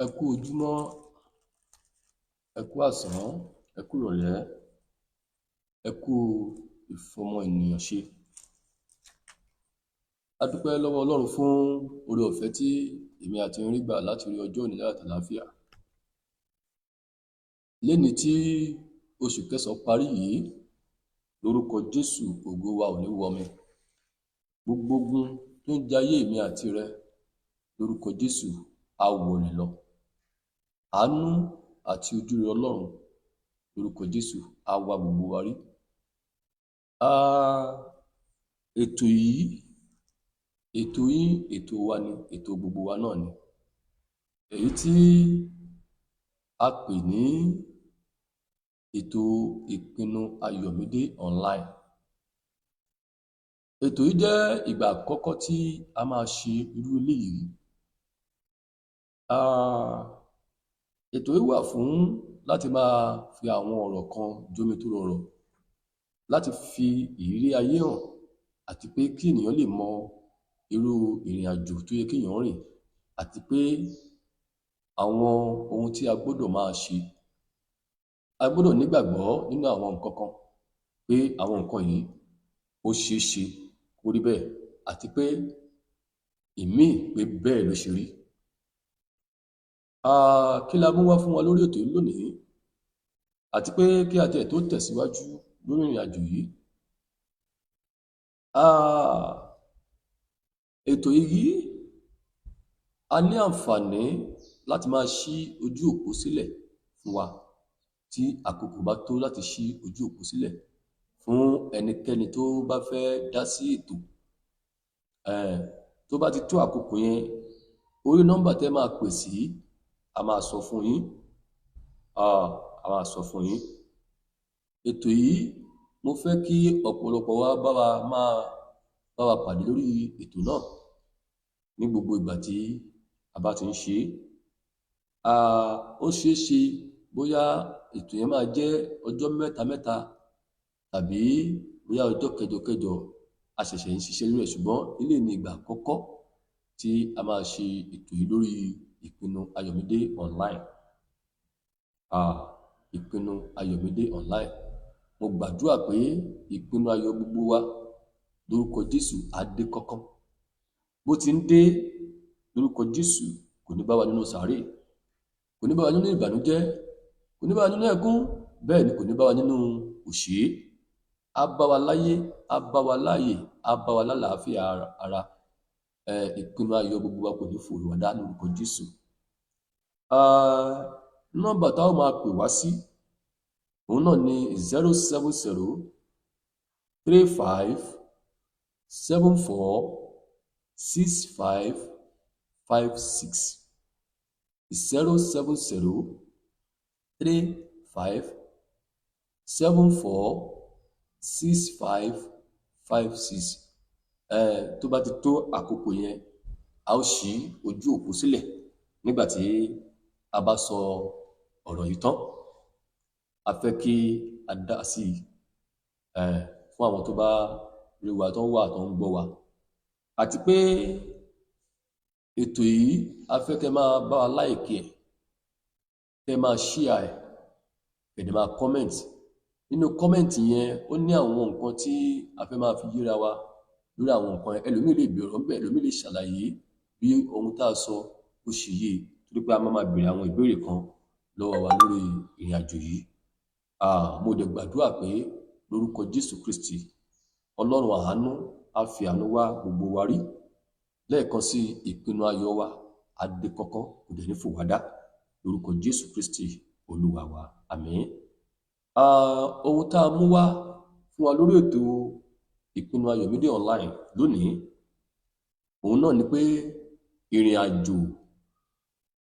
Ẹ kú ojúmọ́, ẹ kú àsán, ẹ kú ìrọ̀lẹ́, ẹ kú ìfọmọ ènìyàn ṣe. A dúpẹ́ lọ́wọ́ Ọlọ́run fún oore ọ̀fẹ́ tí èmi àti yín rí gbà láti rí ọjọ́ òní láyọ̀ àti àlàáfíà. Lénìí tí oṣù kẹsàn-án parí yìí, lórúkọ Jésù, ògo wa ò ní wọmi. Gbogbo ogun tó ń jayé èmi àti rẹ, lórúkọ Jésù, á wọlé lọ. Àánú àti ojúrere Ọlọ́run, lórúkọ Jésù, á wá gbogbo wa rí. Ètò yìí, ètò yín, ètò wa ni, ètò gbogbo wa náà ni. Èyí tí a pè ní ètò ìpinnu Ayọ̀mídé online. Ètò yìí jẹ́ ìgbà àkọ́kọ́ tí a máa ṣe irú eléyìí. Ètò yìí wà fún láti máa fi àwọn ọ̀rọ̀ kan jómitóró ọ̀rọ̀, láti fi ìrírí ayé hàn, àti pé kí ènìyàn lè mọ irú ìrìn àjò tó yẹ kéèyàn rìn, àti pé àwọn ohun tí a gbọ́dọ̀ máa ṣe. A gbọ́dọ̀ nígbàgbọ́ nínú àwọn nǹkan kan, pé àwọn nǹkan yìí ó ṣeé ṣe kó rí bẹ́ẹ̀, àti pé ìmíì pé bẹ́ẹ̀ ló ṣe rí. Kí la mú wá fún wa lórí ètò yìí lónìí? Àti pé kí a tiẹ̀ tó tẹ̀síwájú lórí ìrìn àjò yìí, ètò yìí a ní àǹfààní láti máa ṣí ojú òpó sílẹ̀ fún wa tí àkókò bá tó láti ṣí ojú òpó sílẹ̀ fún ẹnikẹ́ni tó bá fẹ́ dá sí ètò. Tó bá ti tó àkókò yẹn, orí nọ́mbà tẹ́ máa pè sí, a máa sọ fún yín. A máa sọ fún yín. Ètò yìí, mo fẹ́ kí ọ̀pọ̀lọpọ̀ wa bá wa pàdé lórí ètò náà ní gbogbo ìgbà tí a bá ti ń ṣe. Ó ṣeé ṣe bóyá ètò yẹn máa jẹ́ ọjọ́ mẹ́ta mẹ́ta, tàbí bóyá ọjọ́ kẹjọ kẹjọ a ṣẹ̀ṣẹ̀ ń ṣiṣẹ́ lórí ẹ̀, ṣùgbọ́n eléyìí ni ìgbà àkọ́kọ́ tí a máa ṣe ètò yìí lórí ìpinnu Ayọ̀mídé online. Ìpinnu Ayọ̀mídé online. Mo gbàdúrà pé ìpinnu ayọ̀ gbogbo wa, lórúkọ Jésù, á dé kánkán. Bó ti ń dé, lórúkọ Jésù, kò ní bá wa nínú sàárè, kò ní bá wa nínú ìbànújẹ́, kò ní bá wa nínú ẹkún, bẹ́ẹ̀ ni kò ní bá wa nínú òṣè. Á bá wa láyé, á bá wa láàyè, á bá wa lálàáfíà ara. Ìpinnu ayọ̀ gbogbo wa kò ní fòrò wá dá lórúkọ Jésù. Nọ́mbà tá ó máa pè wá sí, òun náà ni 070 35 74 65 56. 070 35 74 65 56. Tó bá ti tó àkókò yẹn, a ó ṣí ojú òpó sílẹ̀ nígbà tí a bá sọ ọ̀rọ̀ yìí tán. A fẹ́ kí a dá sí fún àwọn tó bá rí wa, tó wà, tó ń gbọ́ wa. Àti pé ètò yìí, a fẹ́ kẹ́ máa bá wa láìkì ẹ̀, kẹ́ máa share ẹ̀, kẹ́ dẹ̀ máa comment. Nínú comment yẹn, ó ní àwọn nǹkan tí a fẹ́ máa fi yíra wa lórí àwọn nǹkan yẹn. Ẹlòmíì lè bèèrè ńbẹ̀, ẹlòmíì lè ṣàlàyé bí ohun tá a sọ ó ṣe yé, torí pé a máa bèèrè àwọn ìbéèrè kan lọ́wọ́ wa lórí ìrìn àjò yìí. Mo dẹ̀ gbàdúrà pé lórúkọ Jésù Kristi, Ọlọ́run àánú á fi àánú wá gbogbo wa rí. Lẹ́ẹ̀kan sí, ìpinnu ayọ̀ wa á dé kánkán, kò dẹ̀ ní fò wá dá lórúkọ Jésù Kristi Olúwa wa. Àmín. Ohun tá a mú wá fún wa lórí ètò ìpinnu Ayọ̀mídé online lónìí, òun náà ni pé ìrìn àjò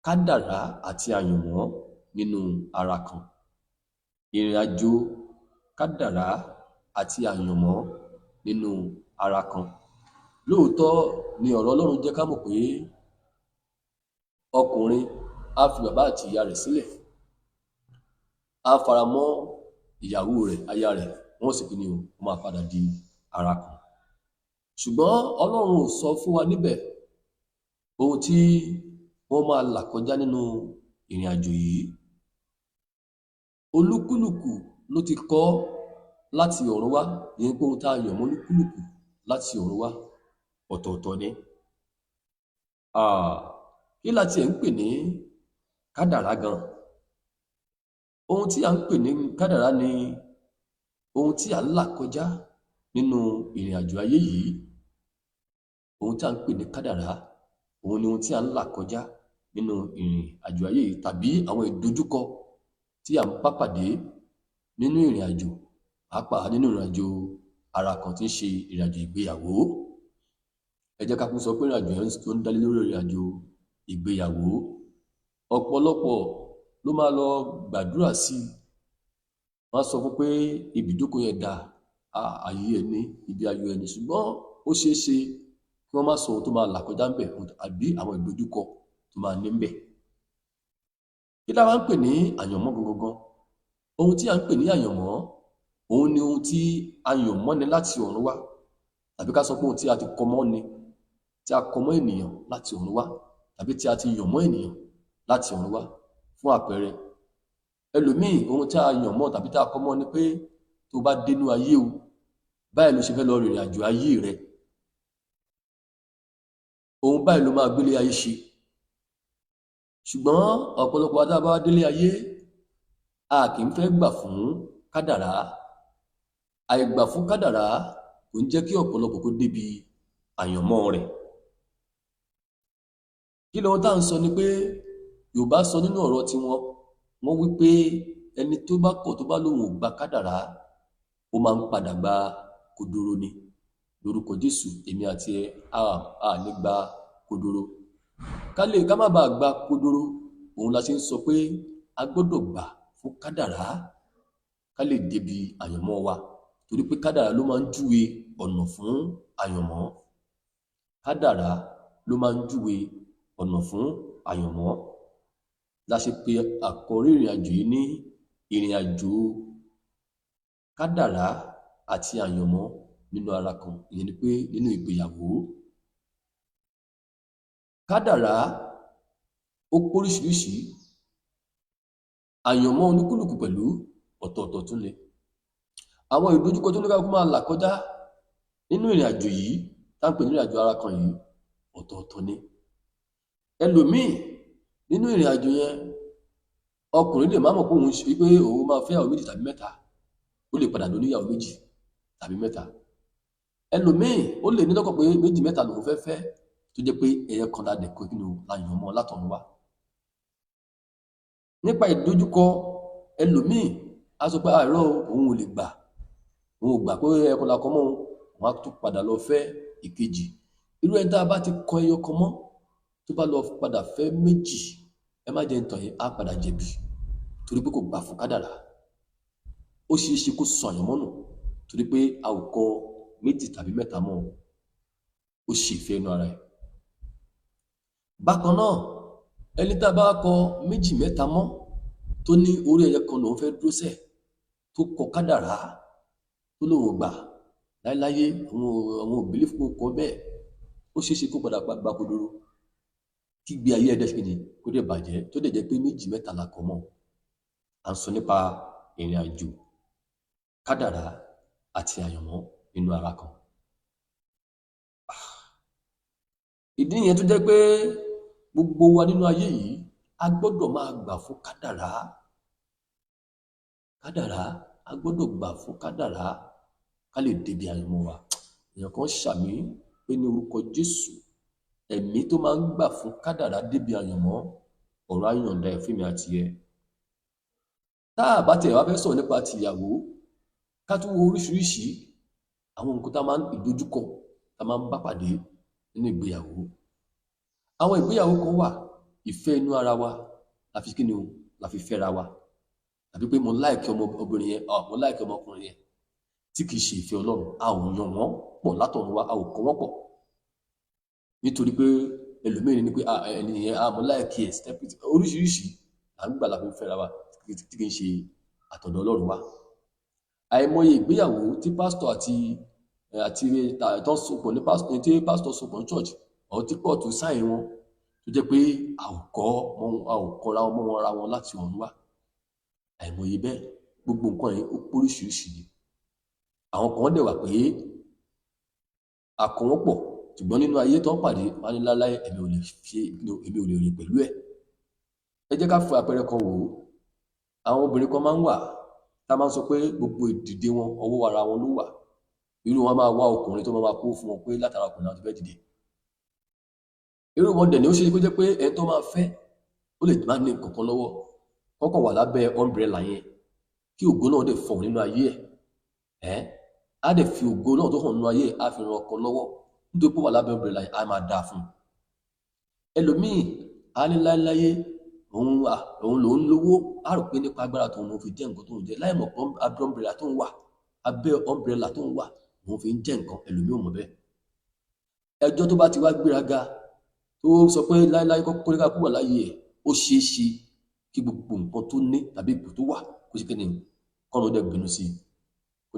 kádàrá àti àyànmọ́ nínú ara kan. Ìrìn àjò kádàrá àti àyànmọ́ nínú ara kan. Lóòótọ́ ni ọ̀rọ̀ Ọlọ́run jẹ́ ká mọ̀ pé ọkùnrin á fi bàbá àti ìyá rẹ̀ sílẹ̀, á fara mọ́ ìyàwó rẹ̀, aya rẹ̀, wọ́n sì kíni o, wọ́n máa padà di ara kan. Ṣùgbọ́n Ọlọ́run ò sọ fún wa níbẹ̀ ohun tí wọ́n máa là kọjá nínú ìrìn àjò yìí. Olúkúlùkù ló ti kọ́ láti ọ̀run wá, ìyẹn pé ohun tá a yàn mọ́ olúkúlùkù láti ọ̀run wá ọ̀tọ̀ọ̀tọ̀ ni. Kí la tiẹ̀ ń pè ní kádàrá gan? Ohun tí a ń pè ní kádàrá ni ohun tí a ń là kọjá nínú ìrìn àjò ayé yìí. Ohun tí a ń pè ní kádàrá, òun ni ohun tí a ń là kọjá nínú ìrìn àjò ayé yìí, tàbí àwọn ìdojúkọ tí a ń bá pàdé nínú ìrìn àjò, pàápàá nínú ìrìn àjò ara kan tí ń ṣe ìrìn àjò ìgbéyàwó. Ẹ jẹ́ ká kún sọ pé ìrìn àjò yẹn tó ń dálé lórí ìrìn àjò ìgbéyàwó. Ọ̀pọ̀lọpọ̀ ló máa lọ gbàdúrà sí i. Wọ́n á sọ fún pé ibùjókòó yẹn dà, ààyè ẹ̀ ní, ibi ayọ̀ ẹ̀ ní, ṣùgbọ́n ó ṣeé ṣe kí wọ́n má sọ ohun tó máa là kọjá ńbẹ̀ àbí àwọn ìdojúkọ tó máa ní ńbẹ̀. Kí la wá ń pè ní àyànmọ́ gangan? Ohun tí a ń pè ní àyànmọ́, òun ni ohun tí a yàn mọ́ ni láti ọ̀run wá, tàbí ká sọ pé ohun tí a ti kọ mọ́ ni, tí a kọ mọ́ ènìyàn láti ọ̀run wá, tàbí tí a ti yàn mọ́ ènìyàn láti ọ̀run wá. Fún àpẹẹrẹ, ẹlòmíì ohun tí a yàn mọ́ tàbí tí a kọ mọ́ ni pé tó bá dénú ayé o, báyìí ló ṣe fẹ́ lọ rìnrìn àjò ayé rẹ. Ohun báyìí ló máa gbélé ayé ṣe. Ṣùgbọ́n ọ̀pọ̀lọpọ̀ adá bá délé ayé, a kì í fẹ́ gbà fún kádàrá. Àìgbà fún kádàrá kò ń jẹ́ kí ọ̀pọ̀lọpọ̀ kó débi àyànmọ́ rẹ̀. Kí lóhun tá à ń sọ ni pé Yorùbá sọ nínú ọ̀rọ̀ tiwọn, wọ́n wí pé ẹni tó bá kọ̀ tó bá lóun ò gba kádàrá, ó máa ń padà gba kodoro ni. Lórúkọ Jésù, èmi àti ẹ a ní gba kodoro. Ká má bàa gba kodoro, òun la ṣe ń sọ pé a gbọ́dọ̀ gbà fún kádàrá ká lè débi àyànmọ́ wa, torí pé kádàrá ló máa ń júwe ọ̀nà fún àyànmọ́. Kádàrá ló máa ń júwe ọ̀nà fún àyànmọ́. La ṣe pé àkórí ìrìn àjò yìí ní ìrìn àjò kádàrá àti àyànmọ́ nínú ara kan, ìyẹn ni pé nínú ìgbéyàwó. Kádàrá ó póríṣiríṣi, àyànmọ́ oníkúlùkù pẹ̀lú ọ̀tọ̀ọ̀tọ̀ tún ni. Àwọn ìdojúkọ tó ní ká máa là kọjá nínú ìrìn àjò yìí, tá ń pè ní ìrìn àjò ara kan yìí, ọ̀tọ̀ọ̀tọ̀ ni. Ẹlòmíì nínú ìrìn àjò yẹn, ọkùnrin lè má mọ̀ pé òun máa fẹ́ ìyàwó méjì tàbí mẹ́ta, ó lè padà lóní ìyàwó méjì tàbí mẹ́ta. Ẹlòmíì ó lè ní lọ́kàn pé méjì mẹ́ta lòun fẹ́ tó jẹ́ pé ẹyọ kan la dẹ̀ kó kí ni la yàn mọ́ látọ̀run wá. Nípa ìdojúkọ, ẹlòmíì á sọ pé àìrọ́ òun ò lè gbà, òun ò gbà pé ẹyọ kan la kọ mọ́ òun á tún padà lọ fẹ́ ìkejì. Irú ẹni tá a bá ti kọ ẹyọ kan mọ́ tó bá lọ padà fẹ́ méjì, ẹ má jẹ́ ń tàn yín, á padà jẹ̀bi, torí pé kò gbà fún kádàrá. Ó ṣeé ṣe kó sọ àyànmọ́ nù, torí pé a ò kọ méjì tàbí mẹ́ta mọ́, ó ṣe ìfẹ́ inú ara ẹ̀. Bákan náà, ẹni tá a bá kọ méjì mẹ́ta mọ́ tó ní orí ẹyọ kan lòun fẹ́ dúró sẹ̀, tó kọ kádàrá tó lòun ò gbà láéláyé, àwọn òbílẹ̀ fún kọ bẹ́ẹ̀, ó ṣeé ṣe kó padà gba kodoro, kí gbé ayé ẹ̀dẹ́ ṣe ni kó dẹ̀ bàjẹ́, tó dẹ̀ jẹ́ pé méjì mẹ́ta la kọ mọ́. À ń sọ nípa ìrìn àjò kádàrá àti àyànmọ́ nínú ara kan. Ìdí nìyẹn tó jẹ́ pé gbogbo wa nínú ayé yìí a gbọ́dọ̀ máa gbà fún kádàrá. A gbọ́dọ̀ gbà fún kádàrá ká lè débi àyànmọ́ wa. Èèyàn kan ṣàmì pé ní orúkọ Jésù, ẹ̀mí tó máa ń gbà fún kádàrá débi àyànmọ́, ọ̀rọ̀ á yọ̀ǹda ẹ̀ fún mi àti ẹ. Tá a bá tẹ̀ wá fẹ́ sọ̀rọ̀ nípa tìyàwó, ká tún wo oríṣiríṣi àwọn nǹkan tá a máa ń ìdojúkọ tá a máa ń bá pàdé nínú ìgbéyàwó. Àwọn ìgbéyàwó kan wà, ìfẹ́ inú ara wa la fi kíni o, la fi fẹ́ra wa, tàbí pé mo láìkí ọmọbìnrin yẹn, mo láìkí ọmọkùnrin yẹn, tí kìí ṣe ìfẹ́ Ọlọ́run. A ò yàn wọ́n pọ̀ látọ̀run wá, a ò kọ wọ́n pọ̀, nítorí pé ẹlòmíràn ní pé ẹni yẹn mo láìkí ẹ̀, oríṣiríṣi là ń gbà la fi fẹ́ra wa, tí kìí ṣe àtọ̀dọ̀ Ọlọ́run wá. Àìmọye ìgbéyàwó tí pásítọ̀ àti tó sopọ̀ ní pásítọ̀, tí pásítọ̀ sopọ̀ ní church, ọ̀ tí pọ̀ tó sáìn wọn, tó jẹ́ pé a ò kọra ọmọ wọn ra wọn láti ọ̀run wá. Àìmọye bẹ́ẹ̀, gbogbo nǹkan yìí ó póríṣiríṣi ni. Àwọn kan dẹ̀ wà pé a kọ wọ́n pọ̀, ṣùgbọ́n nínú ayé tó ń pàdé wọn ní láláì èmi ò lè rìn pẹ̀lú ẹ̀. Ẹ jẹ́ ká fi àpẹẹrẹ kan wò ó. Àwọn obìnrin kan máa ń wà tá máa ń sọ pé gbogbo ìdìde wọn ọwọ́ ara wọn ló wà. Irú wọn máa wá ọkùnrin tó máa kó fún wọn pé látara ọkùnrin náà ti fẹ́ dìde. Irú wọn dẹ̀ ni ó ṣe kó jẹ́ pé ẹni tó máa fẹ́ ó lè má ní nǹkan kan lọ́wọ́, kọ́kàn wà lábẹ́ umbrella yẹn kí ògo náà dẹ̀ fọ̀hún nínú ayé ẹ̀. Á dẹ̀ fi ògo náà tó hàn nínú ayé á fi ran ọkọ lọ́wọ́ nítorí pé wà lábẹ́ umbrella yẹn á máa dáa fún un. Ẹlòmíì á ní láéláyé òun lòún lówó, á rò pé nípa agbára tóun lòún fi jẹ́ nǹkan tóun jẹ́, láì mọ̀ pé abẹ́ umbrella tóun wà òun fi ń jẹ́ nǹkan. Ẹlòmíì ò mọ̀ bẹ́ẹ̀. Ẹjọ́ tó bá ti wá gbéraga tó sọ pé láéláyé kọ́kọ́ nígbà kúrò láyé ẹ̀, ó ṣeé ṣe kí gbogbo nǹkan tó ní tàbí ipò tó wà kó ṣe kíni kọ́nà dẹ̀ bínú sí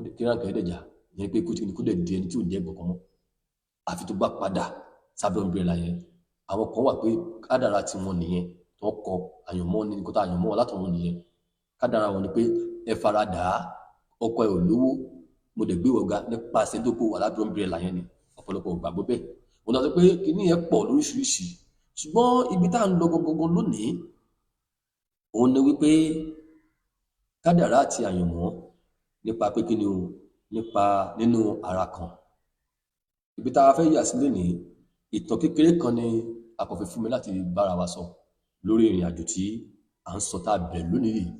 i, kí ránkà ẹ̀ dẹ̀jà yẹn pé kó dẹ̀ di ẹni tí ò jẹ́ nǹkan kan mọ́ àfi tó bá padà sábẹ́ umbrella yẹn. Àwọn kan wà pé kádàrá tí wọ́n nìyẹn tó kọ àyànmọ́ ní nǹkan tó àyànmọ́ wọn látọ̀run nìyẹn. Kádàrá wọn ni pé ẹ faradà á, ọkọ ẹ ò lówó, mo dẹ̀ gbé wọ̀gá nípasẹ̀ tó kó wà lábẹ́ umbrella yẹn ni. Ọ̀pọ̀lọpọ̀ gbàgbọ́ bẹ́ẹ̀. Mo náà sọ pé kíní yẹn pọ̀ lóríṣiríṣi, ṣùgbọ́n ibi tá à ń lọ gbogbo lónìí òun ni wípé kádàrá àti àyànmọ́ nípa pé kíni o nípa nínú ara kan. Ibi tá a fẹ́ yà sí lénìí, ìtàn kékeré kan ni a kàn fi fún mi láti bára wa sọ lórí ìrìn àjò tí à ń sọ tá a bẹ̀rẹ̀ lónìí yìí.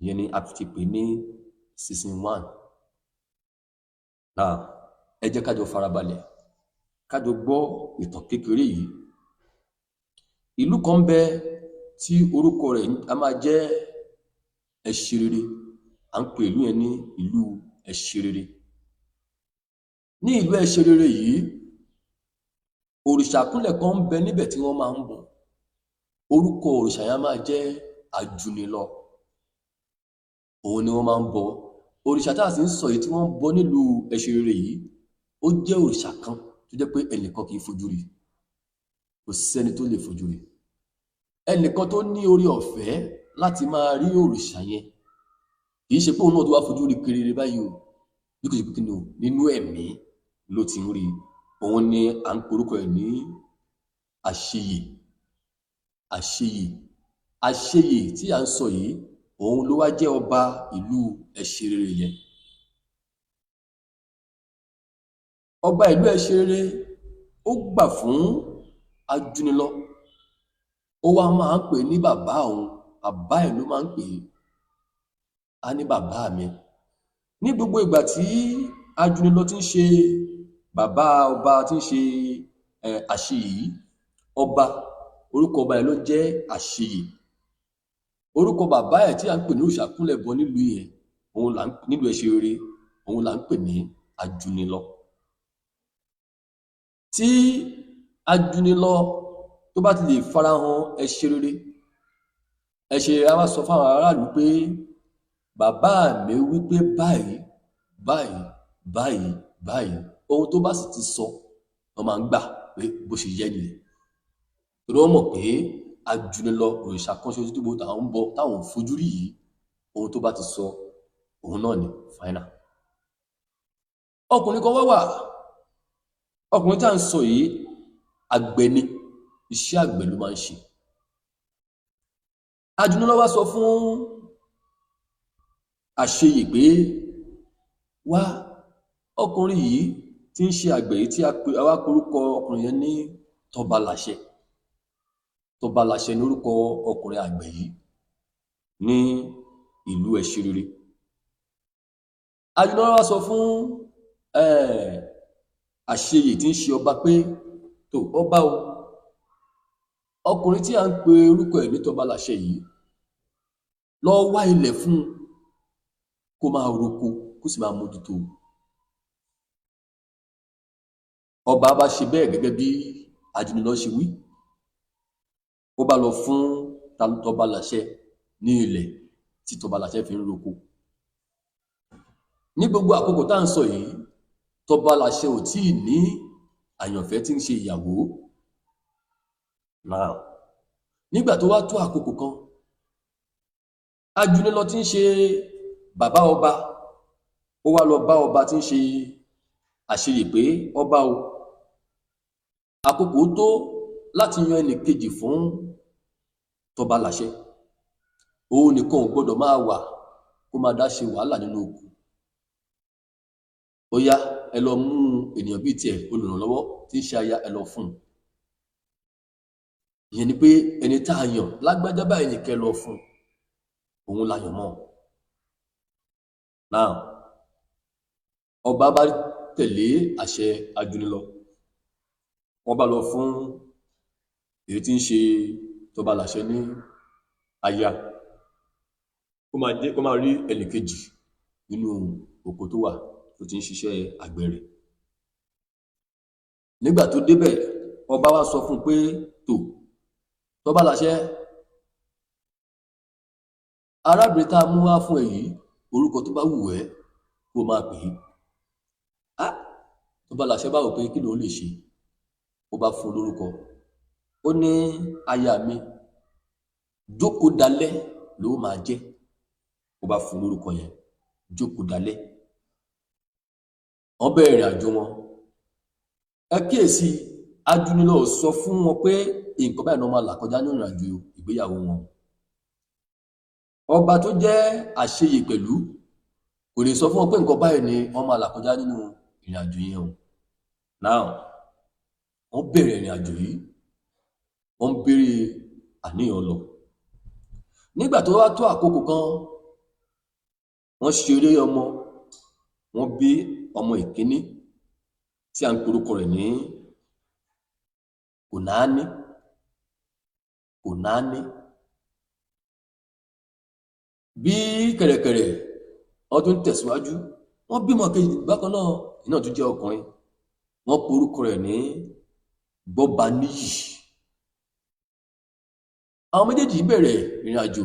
Ìyẹn ni a fi pè ní season 1. Náà ẹ jẹ́ ká jọ farabalẹ̀ ká jọ gbọ́ ìtàn kékeré yìí. Ìlú kan bẹ tí orúkọ rẹ̀ a máa jẹ́ Ẹṣirere. À ń pè ìlú yẹn ní ìlú Ẹṣirere. Ní ìlú Ẹṣirere yìí, òrìṣà kúnlẹ̀ kan ń bẹ níbẹ̀ tí wọ́n máa ń bọ. Orúkọ òrìṣà yẹn máa jẹ́ Ajunilọ. Òun ni wọ́n máa ń bọ. Òrìṣà tá a sì ń sọ yìí tí wọ́n ń bọ nílùú Ẹṣirere yìí, ó jẹ́ òrìṣà kan tó jẹ́ pé ẹnìkan kì í fojú rí. Kò sẹ́ni tó lè fojú rí. Ẹnìkan tó ní orí ọ̀fẹ́ láti máa rí òrìṣà yẹn kì í ṣe pé òun náà tó wá fojú rí kedere báyìí o, bí kò ṣe pé kí ni o nínú ẹ̀mí ló ti ń rí. Òun ni à ń porúkọ ẹ̀ ní Àṣeyè. Àṣeyè tí à ń sọ yìí, òun ló wá jẹ́ ọba ìlú Ẹṣirere yẹn. Ọba ìlú Ẹṣirere ó gbà fún Ajunilọ. Ó wá máa ń pè ní bàbá òun, bàbá ẹ̀ ló máa ń pè é. A ní bàbá mi. Ní gbogbo ìgbà tí Ajunilọ ti ń ṣe bàbá ọba tí ń ṣe Àṣeyè yìí, orúkọ ọba ẹ̀ ló jẹ́ Àṣeyè. Orúkọ bàbá ẹ̀ tí à ń pè ní òrìṣàkúnlẹ̀ bọ nílùú yẹn, nílùú Ẹṣirere, òun là ń pè ní Ajunilọ. Tí Ajunilọ tó bá ti lè farahàn Ẹṣirere á wá sọ fáwọn aráàlú pé bàbá mi wípé báyìí, ohun tó bá sì ti sọ wọ́n máa ń gbà pé bó ṣe yẹ nìyẹn. Torí wọ́n mọ̀ pé Ajunilọ òrìṣà kan ṣoṣo tó gbogbo táwọn ń bọ táwọn ò fojú rí yìí, ohun tó bá ti sọ òun náà ni final. Ọkùnrin kan wá, ọkùnrin tá à ń sọ yìí àgbẹ̀ ni, iṣẹ́ àgbẹ̀ ló máa ń ṣe. Ajunilọ wá sọ fún Àṣeyè pé wá, ọkùnrin yìí tí ń ṣe àgbẹ̀ yìí tí a wá porúkọ ọkùnrin yẹn ní Tọbaláṣẹ. Tọbaláṣẹ ní orúkọ ọkùnrin àgbẹ̀ yìí ní ìlú Ẹṣirere. Ajunilọ wá sọ fún Àṣeyè tí ń ṣe ọba pé tó ọba o, ọkùnrin tí a ń pe orúkọ ẹ̀ ní Tọbaláṣẹ yìí, lọ wá ilẹ̀ fún un kó máa roko kó sì máa mójútó. Ọba bá ṣe bẹ́ẹ̀ gẹ́gẹ́ bí Ajunilọ ṣe wí. Ó bá lọ fún Tọbaláṣẹ ní ilẹ̀ tí Tọbaláṣẹ fi ń roko. Ní gbogbo àkókò tá à ń sọ yìí, Tọbaláṣẹ ò tíì ní àyànfẹ́ tí ń ṣe ìyàwó. Now, nígbà tó wá tó àkókò kan, Ajúnilọ tí ń ṣe bàbá ọba, ó wá lọ bá ọba tí ń ṣe àṣeyè pé ọba o, àkókò tó láti yan ẹnì kejì fún tọba láṣẹ. Òun nìkan ò gbọdọ̀ máa wà kó máa dá ṣe wàhálà nínú oko. Ó yá, ẹ lọ mú ènìyàn bíi tiẹ̀ olùrànlọ́wọ́ tí ń ṣe aya, ẹ lọ fún un. Ìyẹn ni pé ẹni tá a yàn lágbájá báyìí ni kẹ́ lọ fún un, òun la yàn mọ́. Now, ọba bá tẹ̀lé àṣẹ Ajúnilọ, wọ́n bá lọ fún èyí tí ń ṣe tọba láṣẹ ní aya, kó máa rí ẹnì kejì nínú oko tó wà tó ti ń ṣiṣẹ́ àgbẹ̀ rẹ̀. Nígbà tó débẹ̀, ọba wá sọ fún un pé tọba láṣẹ, arábìnrin tá a mú wá fún ẹ yìí, orúkọ tó bá wù ẹ́ kó máa pè é. Tọba láṣẹ bá wò pé kí lòun lè ṣe, ó bá fún un lórúkọ. Ó ní aya mi, Jókòdalẹ̀ ló máa jẹ́. Ó bá fún un lórúkọ yẹn, Jókòdalẹ̀. Wọ́n bẹ̀rẹ̀ ìrìn àjò wọn. Ẹ kíyèsí, Ajúnilọ sọ fún wọn pé nǹkan báyìí ni wọ́n máa là kọjá ní ìrìn àjò ìgbéyàwó wọn. Ọba tó jẹ́ àṣeyè pẹ̀lú kò lè sọ fún wọn pé nǹkan báyìí ni wọ́n máa là kọjá nínú ìrìn àjò yẹn o. Now, wọ́n bẹ̀rẹ̀ ìrìn àjò yìí, wọ́n ń béèrè àníyàn lọ. Nígbà tó wá tó àkókò kan, wọ́n ṣeré ọmọ, wọ́n bí ọmọ ìkíní tí a ń pe orúkọ rẹ̀ ní Kònáání. Bí kẹ̀rẹ̀kẹ̀rẹ̀ ọdún tẹ̀síwájú, wọ́n bímọ kejì bákan náà, iná tó jẹ́ ọkùnrin. Wọ́n pe orúkọ rẹ̀ ní Gbọ́baníyì. Àwọn méjèèjì bẹ̀rẹ̀ ìrìn àjò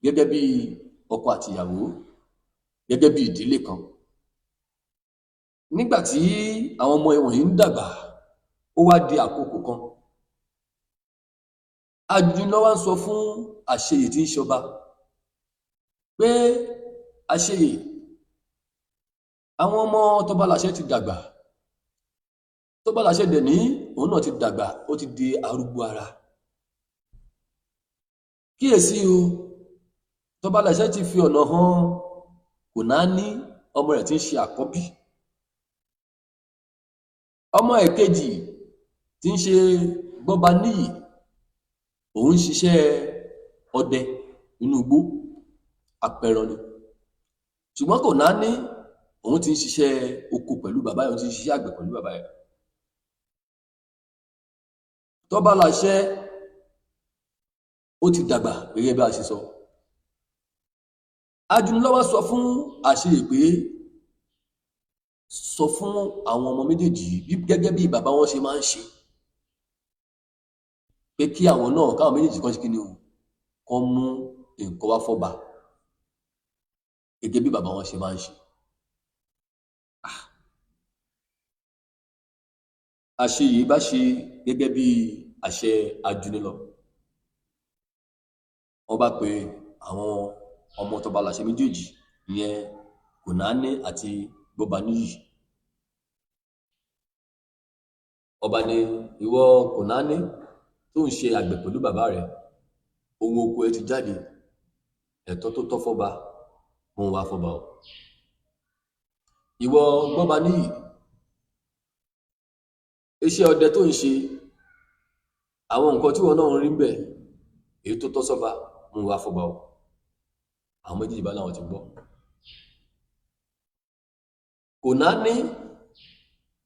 gẹ́gẹ́ bí ọkọ àti ìyàwó, gẹ́gẹ́ bí ìdílé kan. Nígbà tí àwọn ọmọ wọ̀nyí ń dàgbà, ó wá di àkókò kan. Ajúnilọ wá ń sọ fún àṣeyè tí ń ṣọba pé àṣeyè, àwọn ọmọ tọba láṣẹ ti dàgbà. Tọba láṣẹ dẹ̀ ní òun náà ti dàgbà, ó ti di arúgbó ara. Kíyèsí o, tọba láṣẹ ti fi ọ̀nà hàn Kònáání, ọmọ rẹ̀ tí ń ṣe àkọ́bí. Ọmọ ẹ̀kejì tí ń ṣe Gbọ́baníyì, òun ń ṣiṣẹ́ ọdẹ nínú igbó, apẹran ni. Ṣùgbọ́n Kònáání, òun ti ń ṣiṣẹ́ oko pẹ̀lú bàbá ẹ̀, òun ti ń ṣiṣẹ́ àgbẹ̀ pẹ̀lú bàbá ẹ̀. Tọba láṣẹ ó ti dàgbà gẹ́gẹ́ bí a ṣe sọ. Ajúnilọ wá sọ fún àṣeyè pé sọ fún àwọn ọmọ méjèèjì gẹ́gẹ́ bí bàbá wọn ṣe máa ń ṣe, pé kí àwọn náà, káwọn méjèèjì kan ṣe kí ni o, kán mú nǹkan wá fọ́ba gẹ́gẹ́ bí bàbá wọn ṣe máa ń ṣe. Àṣeyè bá ṣe gẹ́gẹ́ bí àṣẹ Ajúnilọ. Wọ́n bá pe àwọn ọmọ tọba láṣẹ méjèèjì, ìyẹn Kònáání àti Gbọ́baníyì. Ọba ní, ìwọ Kònáání tó ń ṣe àgbẹ̀ pẹ̀lú bàbá rẹ̀, ohun oko ẹ ti jáde, ẹ̀tọ́ tó tọ́ fọ́ba, òun wá fọ́ba o. Ìwọ Gbọ́baníyì, iṣẹ́ ọdẹ tó ń ṣe, àwọn nǹkan tí wọn náà ń rí bẹ̀, èyí tó tọ́ sọ́ba, òun wá fọ́ba o. Àwọn méjèèjì bá láwọn ti gbọ́. Kònáání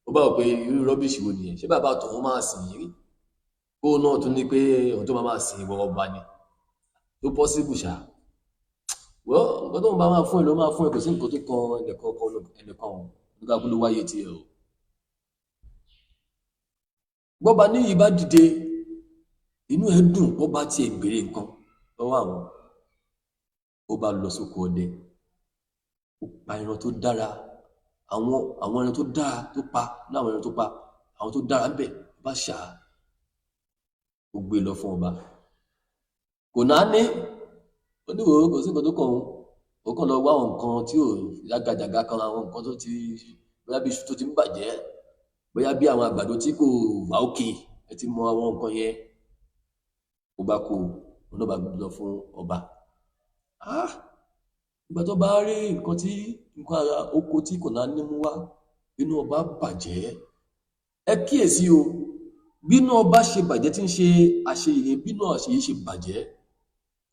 ó bá wò pé irú rọ́bìṣì wo nìyẹn, ṣé bàbá tòun máa sìn yìí, kó náà tún ní pé òun tó máa sìn ìwọ ọba ni, tó pọ́síbù ṣá. Wọ́n nǹkan tó ń bá máa fún ẹ ló máa fún ẹ, kò sí nǹkan tó kan ẹnìkan o, nígbà kó ló wáyé tiẹ̀ o. Gbọ́baníyì bá dìde, inú ẹ̀ dùn kó bá tiẹ̀ béèrè nǹkan lọ́wọ́ àwọn. Ó bá lọ sóko ọdẹ, ó pa ẹran tó dára, àwọn ẹran tó dára tó pa, láwọn ẹran tó pa, àwọn tó dára ń bẹ̀ bá ṣà á. ó gbé lọ fún ọba. Kò náà ní ó ní wò ó kò sí nǹkan tó kàn ó kàn lọ wá àwọn nǹkan tí ò jágajàga kan, àwọn nǹkan tó ti bóyá bí iṣu tó ti ń bàjẹ́, bóyá bí àwọn àgbàdo tí kò wà òkè, ẹ ti mọ àwọn nǹkan yẹn. Ó bá kó òun náà bá gbé lọ fún ọba. Ìgbà tó bá rí nǹkan ara oko tí kò náà ní mú wá, inú ọba bàjẹ́. Ẹ kíyèsí o, bínú ọba ṣe bàjẹ́ tí ń ṣe àṣeyẹ, bínú àṣeyẹ ṣe bàjẹ́,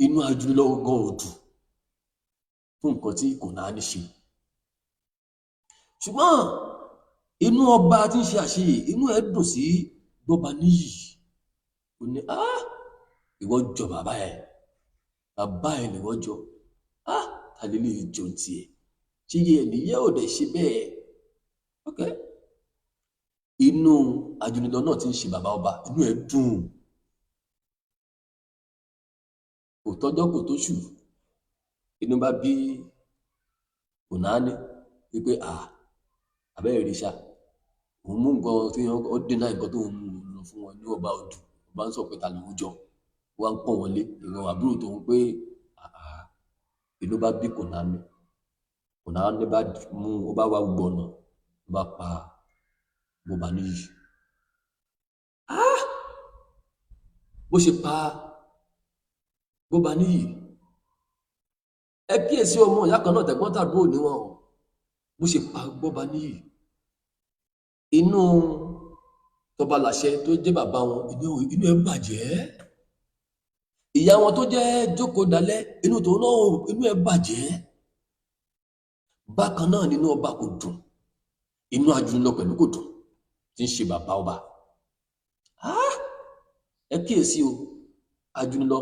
inú Ajúnilọ gan ò dùn fún nǹkan tí kò náà ní ṣe. Ṣùgbọ́n inú ọba tí ń ṣe àṣeyẹ, inú ẹ̀ dùn sí Gbọ́baníyì. Ó ní ìwọ jọ bàbá ẹ̀ nìwọ jọ. Ta lè lè jọ tiẹ̀, ṣé yẹ ẹnìyẹn ò dẹ̀ ṣe bẹ́ẹ̀. Okay. Inú Ajúnilọ náà tí ń ṣe bàbá ọba, inú ẹ̀ dùn. Kò tọ́jọ́ kò tóṣù, inú bá bí Kònáánì wípé àbẹ́rẹ́ rí ṣá, òun mú nǹkan tí ó dènà nǹkan tó ń lọ fún wọn ní ọba odù. Ọba ń sọ pé ta lòun jọ, wọ́n ń pọ̀n wọlé ìran àbúrò tó ń pé inú bá bí Kònáánì. Kònáánì bá mú ó bá wá gbọ̀nà, ó bá pa Gbọ́baníyì. Bó ṣe pa Gbọ́baníyì, ẹ kíyèsí ọmọ ìyá kan náà tẹ̀gbọ́n tàbúrò ní wọn. Bó ṣe pa Gbọ́baníyì, inú Tọ́balàṣẹ tó jẹ́ bàbá wọn, inú ẹ̀ bàjẹ́. Ìyá wọn tó jẹ́ Jókòdalẹ̀, inú ẹ̀ bàjẹ́. Bákan náà nínú ọba kò dùn, inú Ajúnilọ pẹ̀lú kò dùn tí ń ṣe bàbá ọba. Ẹ kíyèsí o, Ajúnilọ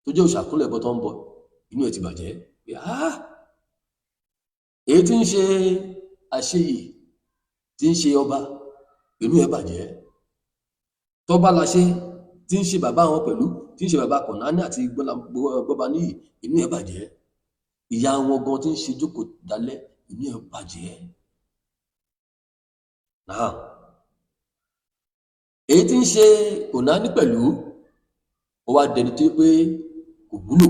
tó jẹ́ òṣàkúnlẹ̀ ẹbọ tó ń bọ, inú ẹ̀ ti bàjẹ́. Èyí tí ń ṣe àṣeyè tí ń ṣe ọba, inú ẹ̀ bàjẹ́. Tọ́balàṣẹ tí ń ṣe bàbá wọn pẹ̀lú, tí ń ṣe bàbá Kònáánì àti Gbọ́baníyì, inú ẹ̀ bàjẹ́. Ìyá wọn gan tí ń ṣe Jókòdalẹ̀, inú ẹ̀ bàjẹ́. Náà èyí tí ń ṣe Kònáánì pẹ̀lú, ó wá dẹni tí pé kò wúlò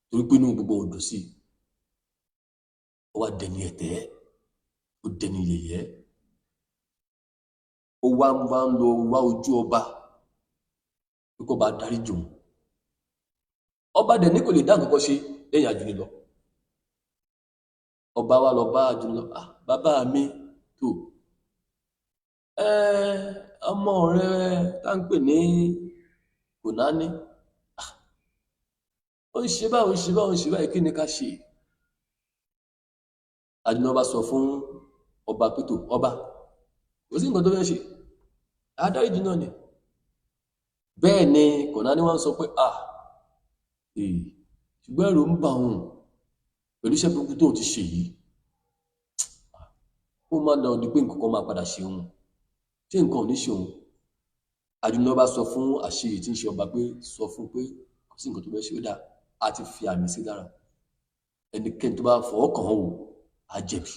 torí pé inú gbogbo odò sí. Ó wá dẹni ẹ̀tẹ́, ó dẹni yẹ̀yẹ́. Ó wá ń lọ wá ojú ọba pé kó bá darí jùn. Ọba dẹ̀ ní kò lè dá nǹkan ṣe lẹ́yìn Ajúnilọ. Ọba wa lọ bá Ajúnilọ, bàbá mi tó ọmọ rẹ tá ń pè ní Kònáánì, ó ń ṣe báyìí, kí ni ká ṣe? Ajúnilọ bá sọ fún ọba pé tó, ọba kò sí nǹkan tó fẹ́ ṣe, adáríjì náà ni. Bẹ́ẹ̀ ni Kònáánì wá ń sọ pé ṣùgbọ́n ẹ̀rù ń bà òun pẹ̀lú iṣẹ́ burúkú tóun ti ṣe yìí. Ó máa lọ di pé nǹkan kan máa padà ṣe òun, tí nǹkan ò ní ṣe òun. Ajúnilọ bá sọ fún àṣeyè tí ń ṣe ọba pé sọ fún pé kò sí nǹkan tó fẹ́ ṣe, ó dáa, a ti fi àmì sí lára. Ẹnikẹ́ni tó bá fọwọ́ kàn án wò á jẹ̀bi.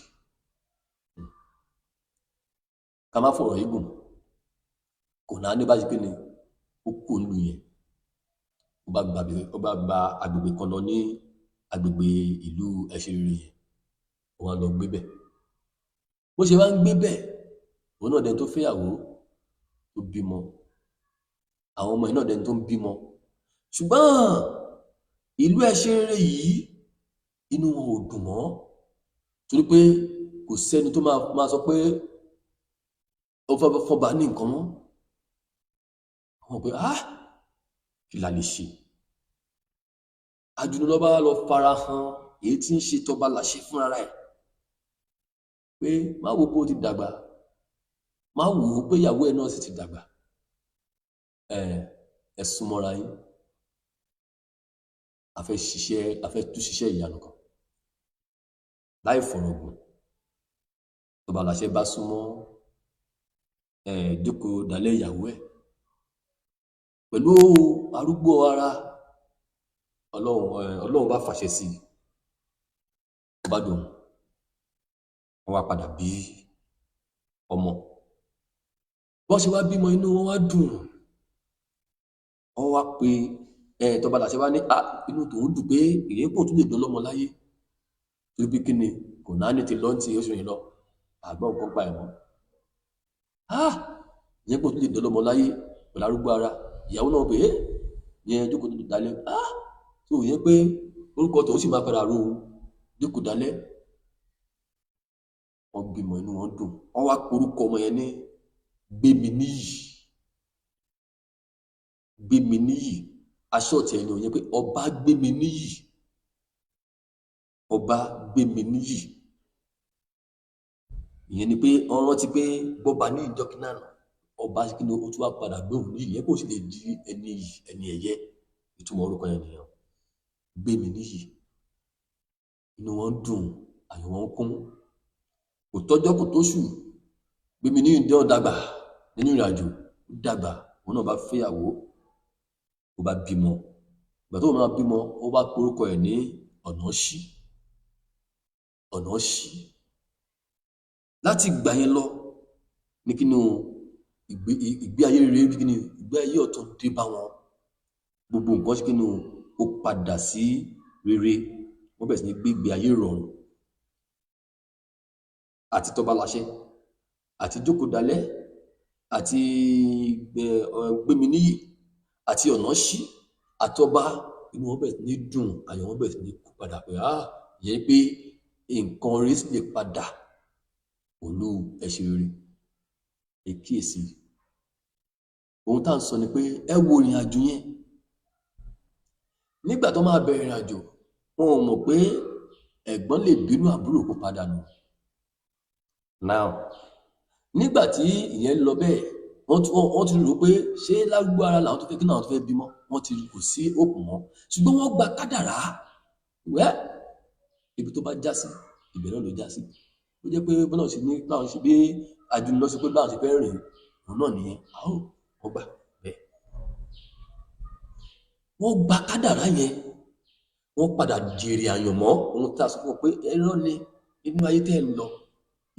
Ká má fọ̀rọ̀ yìí gùn, Kònáánì bá ṣe pé ni ó kó ìlú yẹn, ó bá gba agbègbè kan lọ ní agbègbè ìlú Ẹṣirere yẹn, ó wá lọ gbé bẹ̀. Bó ṣe wá ń gbé bẹ̀, òun náà dẹni tó fẹ́yàwó tó bímọ, àwọn ọmọ ẹ̀ náà dẹni tó ń bímọ. Ṣùgbọ́n ìlú Ẹṣirere yìí, inú wọn ò dùn mọ́ torí pé kò sẹ́ni tó máa sọ pé ó fẹ́ fọba ní nǹkan mọ́. Wọ́n pé kí la lè ṣe? Ajúnilọ bá lọ farahàn èyí tí ń ṣe Tọ́balàṣẹ fúnra rẹ̀ pé má wo pé ó ti dàgbà, má wò ó pé ìyàwó ẹ̀ náà sì ti dàgbà, ẹ súnmọ́ra yín, a fẹ́ tú ṣiṣẹ́ ìyanu kan. Láì fọ̀rọ̀ gùn, Tọ́balàṣẹ bá súnmọ́ Jókòdalẹ̀ ìyàwó ẹ̀ pẹ̀lú arúgbó ara. Ọlọ́run bá fàṣẹ sí i, ó bá dòun, wọ́n wá padà bí ọmọ. bó ṣe wá bímọ inú wọn wá dùn, wọn wá pe tọba làṣẹ wá ní inú tòun dùn pé ìrẹ́pọ̀ tún lè dán lọ́mọ láyé torí pé kí ni kò náà ní ti lọ́ntì oṣù yìí lọ àgbọn nǹkan pa ẹ̀mọ́ ìrẹ́pọ̀ tún lè dán lọ́mọ láyé pẹ̀lú arúgbó ara. Ìyàwó náà pé yẹn jókòó tó dalẹ̀ tó yẹ pé orúkọ tòun sì máa padà ro jókòó dalẹ̀. Wọ́n bímọ inú wọn dùn, wọ́n wá porúkọ ọmọ yẹn ní Gbéminíyì. Gbéminíyì aṣọ ọ̀tí ẹni òun yẹn pé ọba Gbéminíyì, ọba Gbéminíyì. Ìyẹn ni pé wọ́n rántí pé bọ́ba ní ìjọkínà ọba kí ni ó tún wá padà gbóhùn ní ìyẹn kò sì lè di ẹni ẹ̀yẹ. Ìtumọ̀ orúkọ yẹn nìyẹn, Gbéminíyì. Inú wọn dùn, ayọ̀ wọn kún. Kò tọ́jọ́ kò tóṣù, Gbéminíyì dán dàgbà nínú ìrìnàjò, ó dàgbà, òun náà bá fẹ́yàwó, ó bá bímọ. Ìgbà tó máa bímọ, ó bá porúkọ ẹ̀ ní Ọ̀nàṣí. Ọ̀nàṣí. Láti ìgbà yẹn lọ ní kí ni ìgbé ayé rere, kí ni ìgbé ayé ọ̀tun dé bá wọn. Gbogbo nǹkan ṣe kí ni ó padà sí rere, wọ́n bẹ̀rẹ̀ sí ní gbé ìgbé ayé rọrùn. Àti tọba láṣẹ, àti jókòó dalẹ̀, àti Gbéminíyì, àti Ọ̀nàṣí, àtọba, inú wọn bẹ̀rẹ̀ sí ní dùn, ayọ̀ wọn bẹ̀rẹ̀ sí ní kú padà pé ìyẹn pé nǹkan rere sì lè padà pẹ̀lú ẹ̀ṣẹ̀ rere. Ẹ kíyèsí. Ohun tá à ń sọ ni pé ẹ wo ìrìn àjò yẹn. Nígbà tó máa bẹ̀rẹ̀ ìrìn àjò, wọn ò mọ̀ pé ẹ̀gbọ́n lè bínú àbúrò kó padà nù. Now, nígbà tí ìyẹn lọ bẹ́ẹ̀, wọ́n ti rò pé ṣé lárúgbó ara làwọn tó fẹ́ kí náà tó fẹ́ bímọ, wọ́n ti kò sí òkú mọ́. Ṣùgbọ́n wọ́n gba kádàrá. Ibi tó bá já sí, ibẹ̀ náà ló já sí. Ó jẹ́ pé bọ́lá ṣe ní báwọn ṣe bí àjùlọ sí pé báwọn ṣe fẹ́ rìn, òun náà nìyẹn. Wọ́n gbà bẹ́ẹ̀. Wọ́n gba kádàrá yẹn, wọ́n padà jèrè àyànmọ́. Ohun tá a sọ fún wọn pé ẹ̀rọ ni inú ayé tẹ́ ẹ lọ,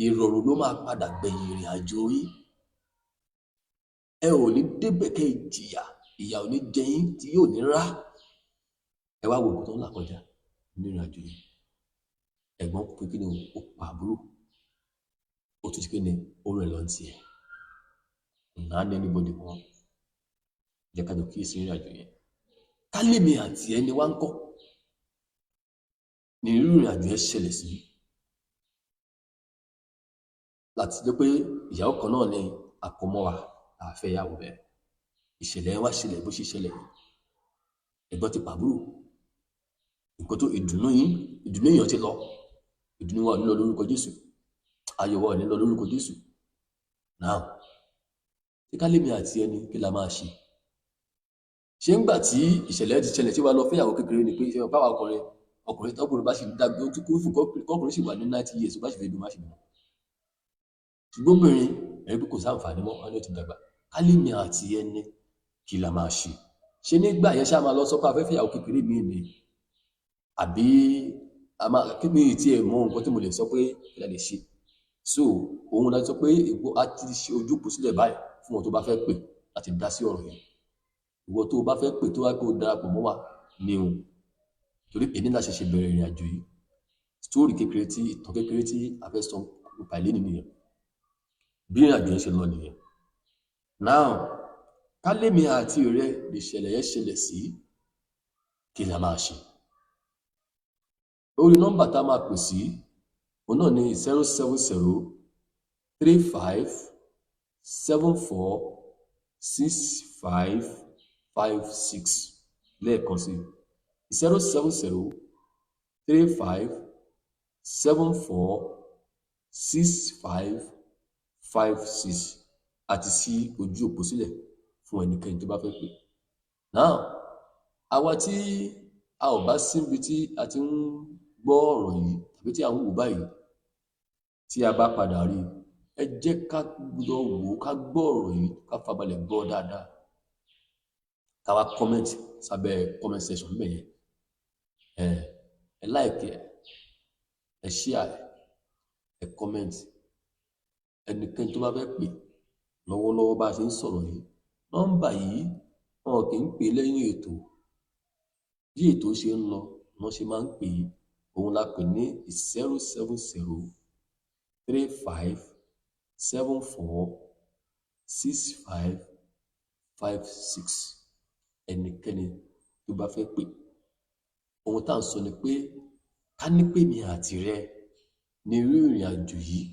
ìrọ̀rùn ló máa padà gbẹ̀yìn ìrìn àjò yín. Ẹ ò ní débẹ̀ kẹ́ ìjìyà, ìyà ò ní jẹ yín tí yóò ní rá. Ẹ wá wo nǹkan tó ń là kọjá nínú ìrìn àjò yìí. Ẹ̀gbọ́n pé kí ni ó pa àbúrò, ó tún ti pé ní ó rẹ̀ lọ ti ẹ̀. Ǹlá ní anybody wọn. Jẹ́ ká jọ kíyèsí ìrìn àjò yẹn. Kálẹ̀mí àti ẹni wá ń kọ́ ní irú ìrìn àjò yẹn ṣẹlẹ̀ sí. Láti jẹ́ pé ìyàwó kan náà ni àkọ́mọ́ wa àfẹ́yàwó bẹ́ẹ̀. Ìṣẹ̀lẹ̀ wá ṣẹlẹ̀ bó ṣe ṣẹlẹ̀. Ẹ̀gbọ́n ti pàbúrò. Nǹkan tó ìdùnnú èèyàn ti lọ. Ìdùnnú wa ò ní lọ lórúkọ Jésù. Ayọ̀ wa ò ní lọ lórúkọ Jésù. Now, tí Kálẹ̀mí àti ẹni kí la máa ṣe? Ṣé ńgbà tí ìṣẹ̀lẹ̀ ti ṣẹlẹ̀ tí wàá lọ fẹ́yàwó kékeré ni pé ṣé báwa ọkùnrin tọkùnrin bá ṣe dàgbé ojú kó fún kọkùnrin sì wà ní 90 years bá ṣe fẹ́ bí má ṣe bí. Ṣùgbọ́n obìnrin ẹ̀rí pé kò sáǹfààní mọ́, wọn ni ó ti dàgbà. Kálẹ̀mí àti ẹni kí la máa ṣe? Ṣé nígbà yẹn ṣá máa lọ sọ pé a fẹ́ fẹ́yàwó kékeré mi ni? Àbí kí ni tí ẹ mọ nǹkan tí mo lè sọ pé kí la lè ṣe? So òun la sọ pé ìwọ á ti ṣe ojú kù sílẹ̀ báyìí fún wọn tó bá fẹ́ pè láti dá sí ọ̀rọ̀ yẹn. Ìwọ tó bá fẹ́ pè tó wá pé ó darapọ̀ mọ́ wa ni o. Torí èní la ṣẹ̀ṣẹ̀ bẹ̀rẹ̀ ìrìn àjò yìí. Story kékeré tí ìtàn kékeré tí a fẹ́ sọ nípa ilé nìyẹn. Bí ìrìn àjò yẹn ṣe lọ nìyẹn. Now, Kálẹ̀mí àti rẹ lè ṣẹlẹ̀ yẹn ṣẹlẹ̀ sí, kí la máa ṣe? Orí nọ́mbà tá a máa pè sí, òun náà ni 07035746556 lẹ́ẹ̀kan sí 07035746556 àti sí ojú òpó sílẹ̀ fún ẹnikẹ́ni tó bá fẹ́ pè. Now, àwa tí a ò bá síbi tí a ti ń gbọ́ ọ̀rọ̀ yìí tàbí tí a ń wò báyìí, tí a bá padà rí, ẹ jẹ́ ká lọ wò ká gbọ́ ọ̀rọ̀ yìí ká farabalẹ̀ gbọ́ dáadáa. Ká wá comment sábẹ́ comment section bẹ́ẹ̀ yẹn. Ẹ like ẹ share ẹ comment. Ẹnikẹ́ni tó bá fẹ́ pè lọ́wọ́lọ́wọ́ bá a ṣe ń sọ̀rọ̀ yìí. Nọ́mbà yìí wọn kì í pè é lẹ́yìn ètò. Bí ètò ṣe ń lọ ni wọ́n ṣe máa ń pè é. Òun la pè ní 07035746556. Ẹnikẹ́ni tó bá fẹ́ pè. Ohun tá à ń sọ ni pé ká ní pé èmi àti rẹ ní irú ìrìn àjò yìí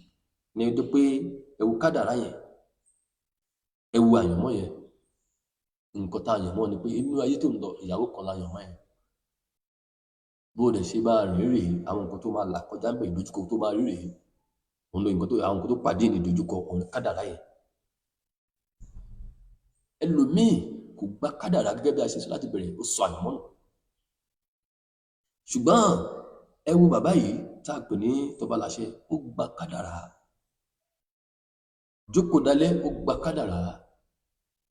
ní ọjọ́ pé ẹ wo kádàrá yẹn, ẹ wo àyànmọ́ yẹn. Nǹkan tá a yàn mọ́ ni pé inú ayé tó ń lọ ìyàwó kan la yàn mọ́ yẹn. Bó o dẹ̀ ṣe máa rìn rèé, àwọn nǹkan tó máa là kọjá ńbẹ̀, ìdojúkọ tó máa rí rèé. Òun lo àwọn nǹkan tó pàdé ní ìdojúkọ, òun ni kádàrá yẹn. Ẹlòmíì kò gba kádàrá gẹ́gẹ́ bí a ṣe sọ láti bẹ̀rẹ̀, ó sọ àyànmọ́ nù. Ṣùgbọ́n ẹ wo bàbá yìí tá a pè ní Tọ́balàṣẹ, ó gba kádàrá. Jókòó dalẹ̀, ó gba kádàrá.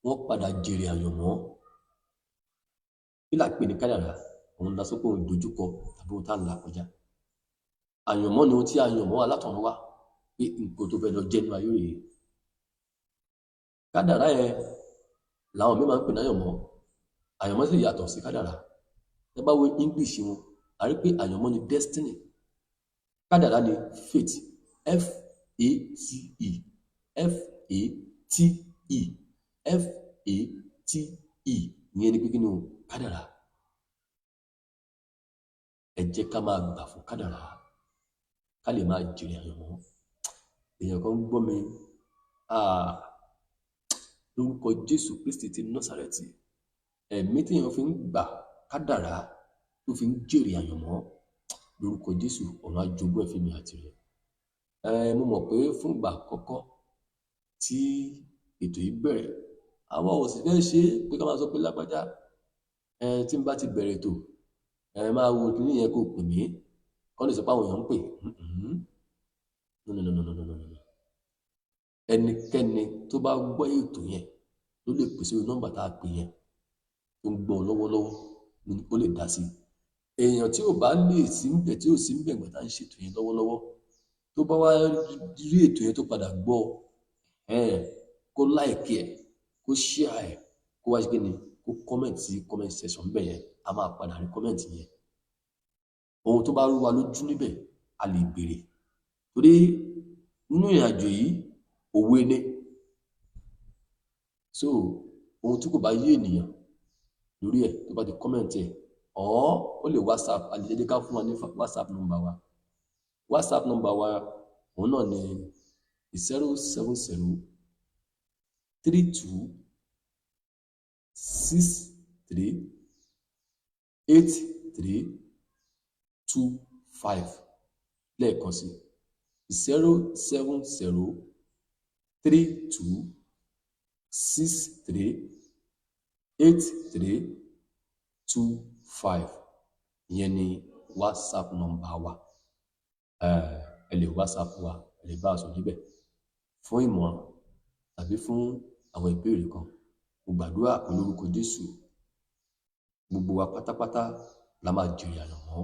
Wọ́n padà jèrè àyànmọ́. Kí là ń pè ní kádàrá? Òun la sọ pé òun dojúkọ tàbí ohun tá à ń là kọjá. Àyànmọ́ ni ohun tí a yàn mọ́ alátọ̀run wá pé nǹkan tó fẹ́ lọ jẹ́ nínú ayé rèé. Kádàrá yẹn làwọn míì máa ń pè ní àyànmọ́. Àyànmọ́ sì yàtọ̀ sí kádàrá. Tẹ́ bá wo English wọn, a rí pé àyànmọ́ ni destiny. Kádàrá ni fate. F-A-T-E. F-A-T-E. F-A-T-E. Ìyẹn ni pé kí ni o? Kádàrá. Ẹ jẹ́ ká máa gbà fún kádàrá ká lè máa jèrè àyànmọ́. Èèyàn kan ń gbọ́ mi, lórúkọ Jésù Kristi ti Násárẹ́tì, ẹ̀mí téèyàn fi ń gbà kádàrá tó fi ń jèrè àyànmọ́, lórúkọ Jésù ọ̀run á jogún ẹ̀ fẹ́mi àti rẹ̀. Mo mọ̀ pé fún ìgbà àkọ́kọ́ tí ètò yìí bẹ̀rẹ̀, àwa ò sì fẹ́ ṣe é pé ká máa sọ pé lágbájá, tí n bá ti bẹ̀rẹ̀ ètò, máa wo kíní yẹn kó pè mí, kọ́ lè sọ pé àwọn èèyàn ń pè. No. Ẹnikẹ́ni tó bá gbọ́ ètò yẹn ló lè pè sórí nọ́mbà tá a pè yẹn, tó ń gbọ́ lọ́wọ́lọ́wọ́ ni ó lè dá sí. Èèyàn tí ò bá lè sí ńbẹ̀, tí ò sí ńbẹ̀ ìgbà tá à ń ṣètò yẹn lọ́wọ́lọ́wọ́, tó bá wá rí ètò yẹn tó padà gbọ́, kó like ẹ̀, kó share ẹ̀, kó wá ṣe kíni, kó comment sí comment section ńbẹ̀ yẹn, a máa padà rí comment yẹn. Ohun tó bá rú wa lójú níbẹ̀, a lè béèrè. Torí nínú ìrìnàjò yìí, òwe ni. So, ohun tí kò bá yé ènìyàn lórí ẹ̀ tó bá ti comment ẹ̀, ó lè WhatsApp, a lè jẹ́ ká fún wa ní WhatsApp number wa. WhatsApp number wa òun náà ni 07032638325. Lẹ́ẹ̀kan sí 07032638325. Ìyẹn ni WhatsApp number wa. Ẹ lè WhatsApp wa, ẹ lè bá a sọ̀rọ̀ níbẹ̀ fún ìmọ̀ràn tàbí fún àwọn ìbéèrè kan. Mo gbàdúrà pé lórúkọ Jésù gbogbo wa pátápátá la máa jèrè àyànmọ́.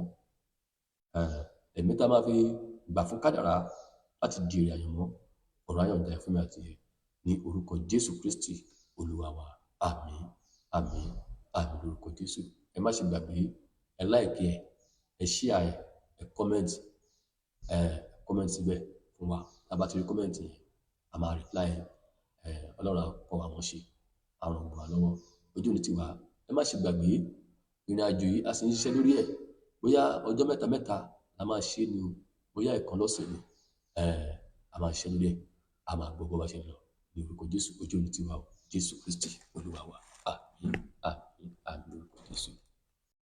Ẹ̀mí tá a máa fi gbà fún kádàrá láti jèrè àyànmọ́, ọ̀rọ̀ á yọ̀ǹda ẹ̀ fún mi àti ẹ ní orúkọ Jésù Kristi Olúwa wa. Àmín, àmín, àmín lórúkọ Jésù. Ẹ má ṣe gbàgbé, ẹ like ẹ̀, ẹ share ẹ̀, ẹ comment síbẹ̀ fún wa. Tá a bá ti rí comment yẹn, a máa reply ẹ̀. Ọlọ́run á kọ́ wa mọ̀ ṣe, á ràn gbogbo wa lọ́wọ́. Ojú ò ní tì wá. Ẹ má ṣe gbàgbé, ìrìnàjò yìí a sì ń ṣiṣẹ́ lórí ẹ̀. Bóyá ọjọ́ mẹ́ta la máa ṣe ni o, bóyá ẹ̀kan lọ́sẹ̀ ni, a máa ṣiṣẹ́ lórí ẹ̀. A máa gbọ́ bó bá ṣe ń lọ ní orúkọ Jésù. Ojú ò ní tì wá o. Jésù Kristi Olúwa wa. Àmín, àmín.